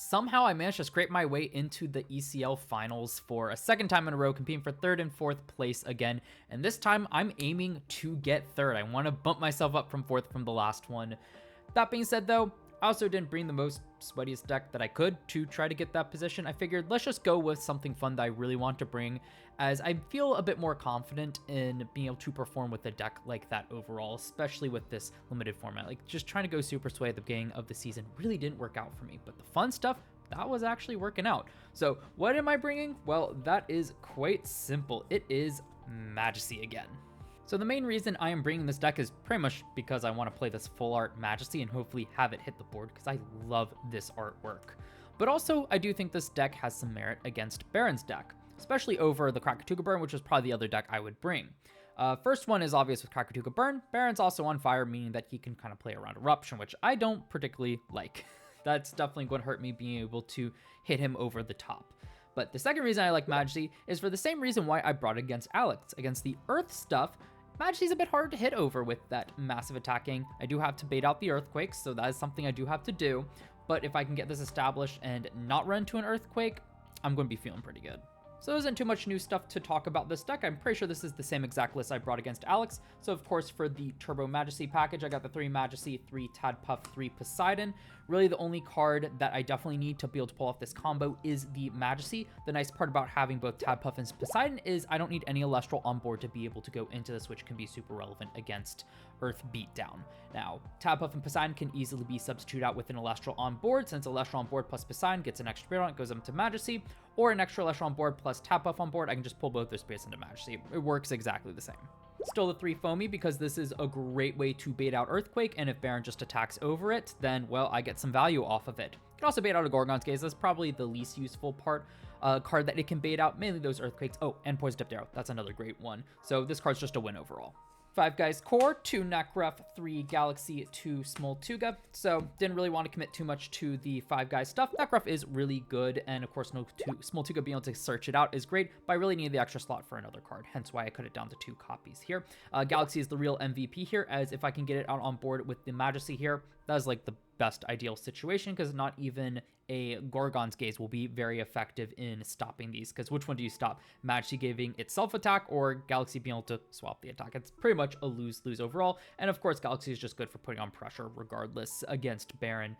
somehow I managed to scrape my way into the ECL finals for a second time in a row, competing for 3rd and 4th place again. And this time I'm aiming to get 3rd. I want to bump myself up from 4th from the last one. That being said though, I also didn't bring the most sweatiest deck that I could to try to get that position. I figured let's just go with something fun that I really want to bring, as I feel a bit more confident in being able to perform with a deck like that overall, especially with this limited format. Like just trying to go super sway at the beginning of the season really didn't work out for me, but the fun stuff, that was actually working out. So what am I bringing? Well, that is quite simple. It is Majesea again. So the main reason I am bringing this deck is pretty much because I want to play this full art Majesea and hopefully have it hit the board, because I love this artwork. But also, I do think this deck has some merit against Baron's deck, especially over the Krakatuka Burn, which is probably the other deck I would bring. First one is obvious with Krakatuka Burn. Baron's also on fire, meaning that he can kind of play around Eruption, which I don't particularly like. That's definitely going to hurt me being able to hit him over the top. But the second reason I like Majesea is for the same reason why I brought it against Alex. Against the Earth stuff, Majesea's a bit hard to hit over with that massive attacking. I do have to bait out the earthquakes, so that is something I do have to do. But if I can get this established and not run into an earthquake, I'm going to be feeling pretty good. So there isn't too much new stuff to talk about this deck. I'm pretty sure this is the same exact list I brought against Alex. So of course, for the Turbo Majesea package, I got the 3 Majesea, 3 Tadpuff, 3 Poseidon. Really the only card that I definitely need to be able to pull off this combo is the Majesea. The nice part about having both Tadpuff and Poseidon is I don't need any Elestral on board to be able to go into this, which can be super relevant against Earth Beatdown. Now, Tadpuff and Poseidon can easily be substituted out with an Elestral on board, since Elestral on board plus Poseidon gets an extra bait on it, goes up to Majesea, or an extra Elestral on board plus Tadpuff on board, I can just pull both their space into Majesea. It works exactly the same. Still the 3 Foamy, because this is a great way to bait out Earthquake, and if Baron just attacks over it, then, well, I get some value off of it. You can also bait out a Gorgon's Gaze. That's probably the least useful card that it can bait out, mainly those Earthquakes. Oh, and Poison Tipped Arrow. That's another great one. So this card's just a win overall. 5 guys core, 2 Nekruff, 3 Galaxy, 2 Smoltuga. So didn't really want to commit too much to the 5 guys stuff. Nekruff is really good, and of course Smoltuga being able to search it out is great, but I really need the extra slot for another card, hence why I cut it down to 2 copies here. Galaxy is the real MVP here, as if I can get it out on board with the Majesea here, that is like the best ideal situation, because not even a Gorgon's Gaze will be very effective in stopping these, because which one do you stop? Majesea giving itself attack or Galaxy being able to swap the attack? It's pretty much a lose-lose overall, and of course Galaxy is just good for putting on pressure regardless against Baron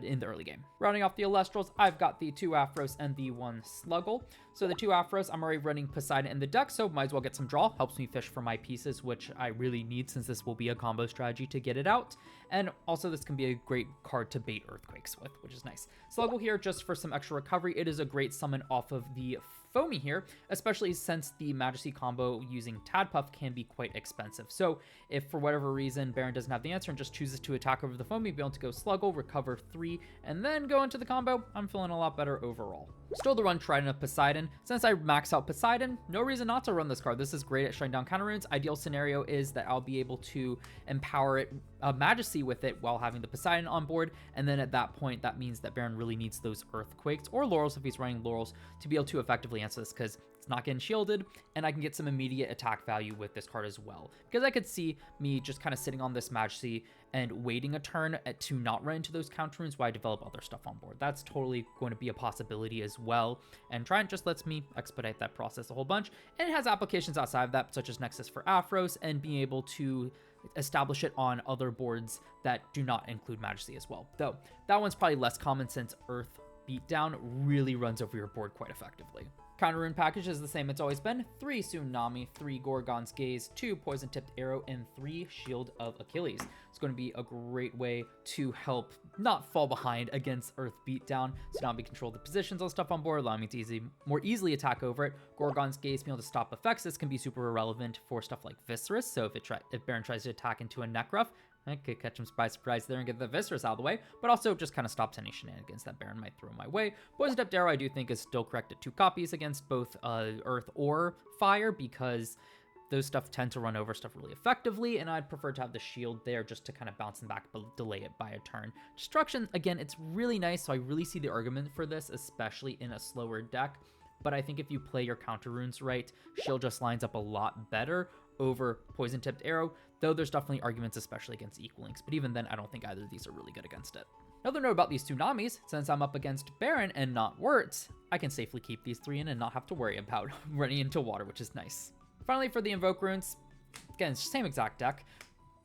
in the early game. Rounding off the Elestrals, I've got the 2 Aphros and the 1 Sluggle. So the 2 Aphros, I'm already running Poseidon in the deck, so might as well get some draw. Helps me fish for my pieces, which I really need since this will be a combo strategy to get it out. And also this can be a great card to bait Earthquakes with, which is nice. Sluggle here just for some extra recovery. It is a great summon off of the Foamy here, especially since the Majesea combo using Tadpuff can be quite expensive. So if for whatever reason Baron doesn't have the answer and just chooses to attack over the Foamy, be able to go Sluggle, recover 3, and then go into the combo, I'm feeling a lot better overall. Still the run Trident of Poseidon. Since I max out Poseidon, no reason not to run this card. This is great at shutting down counter runes. Ideal scenario is that I'll be able to empower it, Majesea with it while having the Poseidon on board, and then at that point that means that Baron really needs those Earthquakes or Laurels if he's running Laurels to be able to effectively answer this, because it's not getting shielded, and I can get some immediate attack value with this card as well. Because I could see me just kind of sitting on this Majesea and waiting a turn to not run into those counter runes while I develop other stuff on board. That's totally going to be a possibility as well, and Trident just lets me expedite that process a whole bunch, and it has applications outside of that, such as Nexus for Aphros, and being able to establish it on other boards that do not include Majesea as well. Though that one's probably less common since Earth Beatdown really runs over your board quite effectively. Counter rune package is the same it's always been. 3 Tsunami, 3 Gorgon's Gaze, 2 Poison Tipped Arrow, and 3 Shield of Achilles. It's going to be a great way to help not fall behind against Earth Beatdown. Tsunami control the positions on stuff on board, allowing me to more easily attack over it. Gorgon's Gaze being able to stop effects. This can be super irrelevant for stuff like Icirrus. So if Baron tries to attack into a Nekruff, I could catch him by surprise there and get the Icirrus out of the way, but also just kind of stops any shenanigans that Baron might throw my way. Poison Tipped Arrow I do think is still correct at 2 copies against both Earth or Fire, because those stuff tend to run over stuff really effectively, and I'd prefer to have the shield there just to kind of bounce them back but delay it by a turn. Destruction, again, it's really nice, so I really see the argument for this, especially in a slower deck. But I think if you play your counter runes right, shield just lines up a lot better over Poison Tipped Arrow, though there's definitely arguments, especially against Equal Links, but even then I don't think either of these are really good against it. Another note about these tsunamis, since I'm up against Baron and not Wirtz, I can safely keep these 3 in and not have to worry about running into water, which is nice. Finally, for the Invoke Runes, again, same exact deck.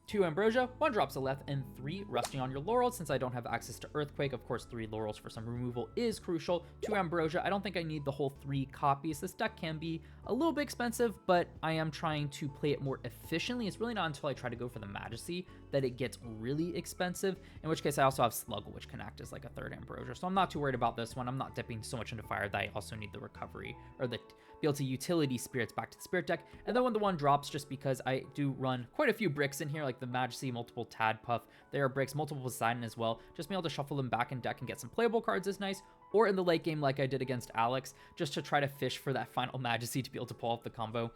2 Ambrosia, 1 Drops of Leth, and 3 Resting on Your Laurels. Since I don't have access to Earthquake, of course 3 Laurels for some removal is crucial. 2 Ambrosia, I don't think I need the whole 3 copies. This deck can be a little bit expensive, but I am trying to play it more efficiently. It's really not until I try to go for the Majesea that it gets really expensive, in which case I also have Sluggle, which can act as like a 3rd Ambrosia. So I'm not too worried about this one. I'm not dipping so much into fire that I also need the recovery, or the be able to utility spirits back to the spirit deck. And then when the 1 drops, just because I do run quite a few bricks in here, like the Majesea, multiple Tad Puff, there are bricks, multiple Poseidon as well. Just being able to shuffle them back in deck and get some playable cards is nice. Or in the late game, like I did against Alex, just to try to fish for that final Majesea to be able to pull off the combo.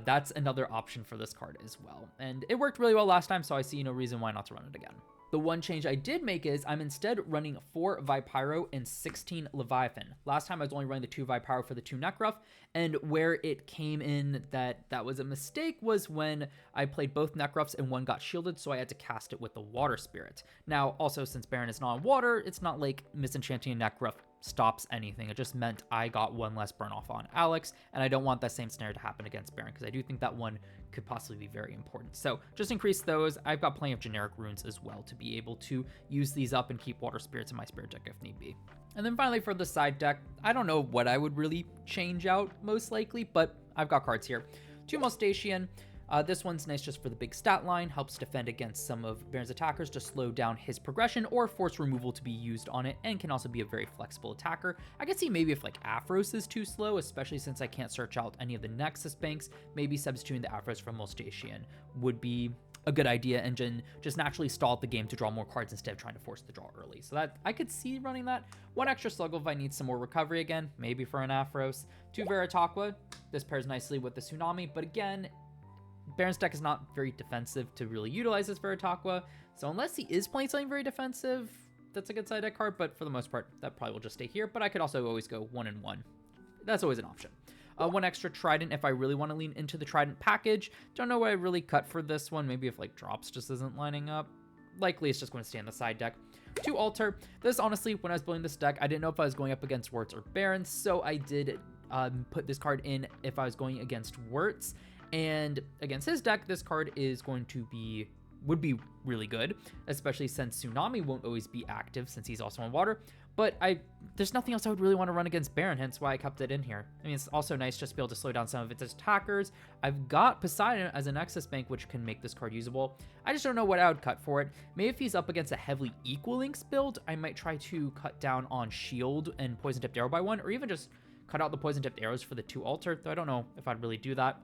That's another option for this card as well. And it worked really well last time, so I see no reason why not to run it again. The one change I did make is I'm instead running 4 Vipyro and 16 Leviathan. Last time I was only running the 2 Vipyro for the 2 Nekruff, and where it came in that was a mistake was when I played both Nekruffs and one got shielded, so I had to cast it with the Water Spirit. Now, also, since Baron is not on water, it's not like misenchanting a Nekruff stops anything. It just meant I got 1 less burn off on Alex, and I don't want that same scenario to happen against Baron, because I do think that one could possibly be very important. So just increase those. I've got plenty of generic runes as well to be able to use these up and keep Water Spirits in my spirit deck if need be. And then finally for the side deck, I don't know what I would really change out most likely, but I've got cards here. 2 Mustachian. This one's nice just for the big stat line, helps defend against some of Baron's attackers to slow down his progression or force removal to be used on it, and can also be a very flexible attacker. I could see maybe if like Aphros is too slow, especially since I can't search out any of the Nexus banks, maybe substituting the Aphros from Mustachian would be a good idea, and just naturally stall the game to draw more cards instead of trying to force the draw early. So that I could see running that. 1 extra Sluggle if I need some more recovery again, maybe for an Aphros. 2 Veritaqua, this pairs nicely with the Tsunami, but again, Baron's deck is not very defensive to really utilize this Veritaqua, so unless he is playing something very defensive, that's a good side deck card, but for the most part, that probably will just stay here, but I could also always go 1 and 1. That's always an option. 1 extra Trident if I really want to lean into the Trident package. Don't know what I really cut for this one, maybe if like Drops just isn't lining up. Likely it's just going to stay on the side deck. 2 Altar. This, honestly, when I was building this deck, I didn't know if I was going up against Wirtz or Baron, so I did put this card in if I was going against Wirtz. And against his deck, this card would be really good, especially since Tsunami won't always be active since he's also on water. But there's nothing else I would really want to run against Baron, hence why I kept it in here. I mean, it's also nice just to be able to slow down some of its attackers. I've got Poseidon as a Nexus bank, which can make this card usable. I just don't know what I would cut for it. Maybe if he's up against a heavily Equal Links build, I might try to cut down on Shield and Poison Tipped Arrow by 1, or even just cut out the Poison Tipped Arrows for the 2 Altar, though I don't know if I'd really do that.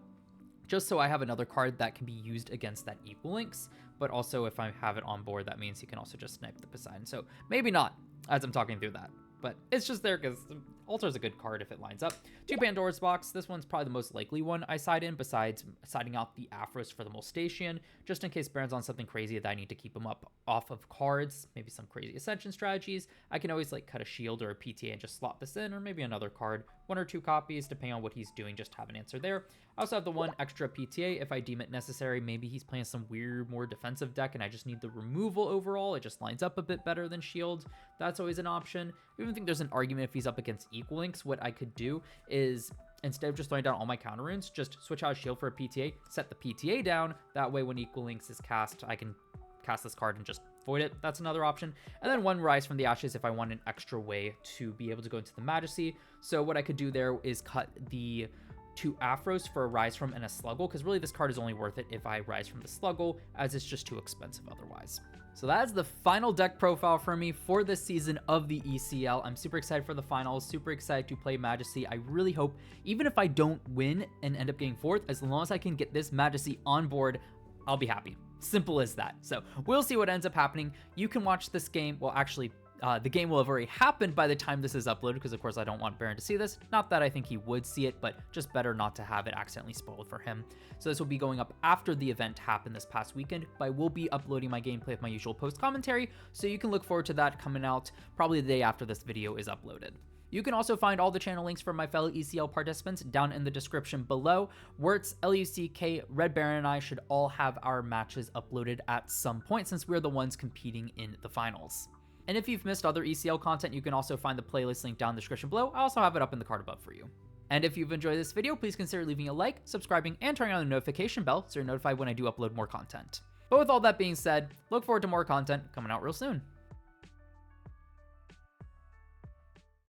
Just so I have another card that can be used against that Equal Links, but also if I have it on board, that means he can also just snipe the Poseidon. So maybe not, as I'm talking through that. But it's just there because Altar's a good card if it lines up. 2 Pandora's Box. This one's probably the most likely one I side in, besides siding out the Aphros for the Mustachian, just in case Baron's on something crazy that I need to keep him up off of cards, maybe some crazy Ascension strategies. I can always like cut a Shield or a PTA and just slot this in, or maybe another card, 1 or 2 copies, depending on what he's doing, just to have an answer there. I also have the 1 extra PTA if I deem it necessary. Maybe he's playing some weird, more defensive deck and I just need the removal overall. It just lines up a bit better than Shield. That's always an option. I even think there's an argument if he's up against Equal Links. What I could do is, instead of just throwing down all my counter runes, just switch out Shield for a PTA, set the PTA down. That way when Equal Links is cast, I can cast this card and just void it. That's another option. And then 1 Rise from the Ashes if I want an extra way to be able to go into the Majesea. So what I could do there is cut the 2 Aphros for a Rise from and a Sluggle, because really this card is only worth it if I Rise from the Sluggle, as it's just too expensive otherwise. So that's the final deck profile for me for this season of the ECL. I'm super excited for the finals, super excited to play Majesea. I really hope, even if I don't win and end up getting 4th, as long as I can get this Majesea on board, I'll be happy. Simple as that. So we'll see what ends up happening. You can watch this game. Well, actually, the game will have already happened by the time this is uploaded, because of course I don't want Baron to see this. Not that I think he would see it, but just better not to have it accidentally spoiled for him. So this will be going up after the event happened this past weekend, but I will be uploading my gameplay with my usual post commentary, so you can look forward to that coming out probably the day after this video is uploaded. You can also find all the channel links for my fellow ECL participants down in the description below. Wirtz, LUCK, Red Baron, and I should all have our matches uploaded at some point, since we're the ones competing in the finals. And if you've missed other ECL content, you can also find the playlist link down in the description below. I also have it up in the card above for you. And if you've enjoyed this video, please consider leaving a like, subscribing, and turning on the notification bell so you're notified when I do upload more content. But with all that being said, look forward to more content coming out real soon.